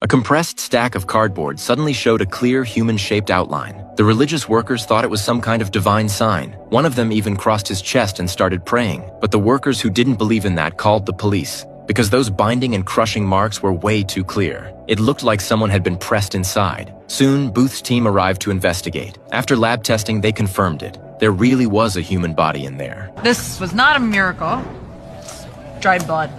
A compressed stack of cardboard suddenly showed a clear human-shaped outline. The religious workers thought it was some kind of divine sign. One of them even crossed his chest and started praying. But the workers who didn't believe in that called the police, because those binding and crushing marks were way too clear. It looked like someone had been pressed inside. Soon, Booth's team arrived to investigate. After lab testing, they confirmed it. There really was a human body in there. This was not a miracle. It's dried blood.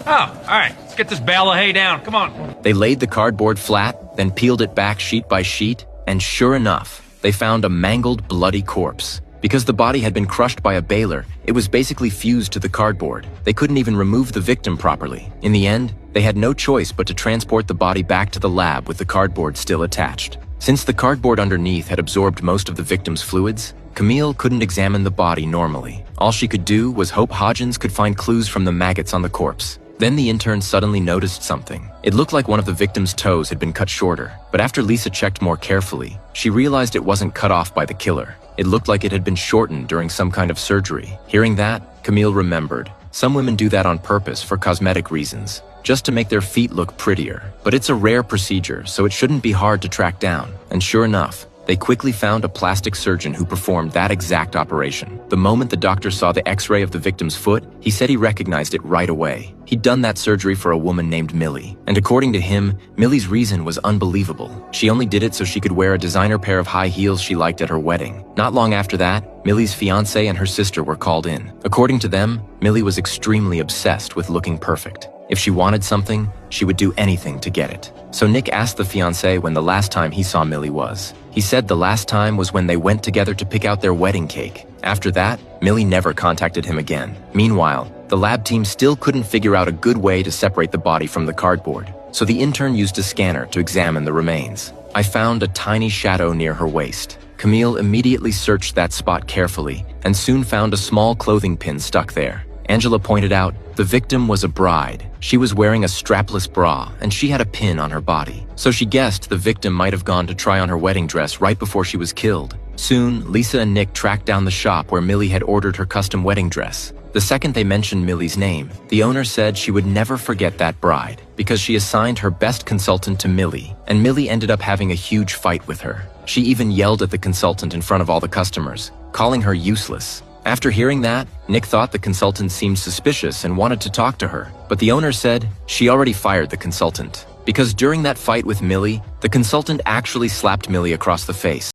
Oh, all right. Let's get this bale of hay down. Come on. They laid the cardboard flat, then peeled it back sheet by sheet, and sure enough, they found a mangled, bloody corpse. Because the body had been crushed by a baler, it was basically fused to the cardboard. They couldn't even remove the victim properly. In the end, they had no choice but to transport the body back to the lab with the cardboard still attached. Since the cardboard underneath had absorbed most of the victim's fluids, Camille couldn't examine the body normally. All she could do was hope Hodgins could find clues from the maggots on the corpse. Then the intern suddenly noticed something. It looked like one of the victim's toes had been cut shorter, but after Lisa checked more carefully, she realized it wasn't cut off by the killer. It looked like it had been shortened during some kind of surgery. Hearing that, Camille remembered. Some women do that on purpose for cosmetic reasons, just to make their feet look prettier. But it's a rare procedure, so it shouldn't be hard to track down. And sure enough, they quickly found a plastic surgeon who performed that exact operation. The moment the doctor saw the x-ray of the victim's foot, he said he recognized it right away. He'd done that surgery for a woman named Millie. And according to him, Millie's reason was unbelievable. She only did it so she could wear a designer pair of high heels she liked at her wedding. Not long after that, Millie's fiancé and her sister were called in. According to them, Millie was extremely obsessed with looking perfect. If she wanted something, she would do anything to get it. So Nick asked the fiancé when the last time he saw Millie was. He said the last time was when they went together to pick out their wedding cake. After that, Millie never contacted him again. Meanwhile, the lab team still couldn't figure out a good way to separate the body from the cardboard. So the intern used a scanner to examine the remains. I found a tiny shadow near her waist. Camille immediately searched that spot carefully and soon found a small clothing pin stuck there. Angela pointed out the victim was a bride. She was wearing a strapless bra, and she had a pin on her body. So she guessed the victim might have gone to try on her wedding dress right before she was killed. Soon, Lisa and Nick tracked down the shop where Millie had ordered her custom wedding dress. The second they mentioned Millie's name, the owner said she would never forget that bride because she assigned her best consultant to Millie, and Millie ended up having a huge fight with her. She even yelled at the consultant in front of all the customers, calling her useless. After hearing that, Nick thought the consultant seemed suspicious and wanted to talk to her, but the owner said she already fired the consultant because during that fight with Millie, the consultant actually slapped Millie across the face.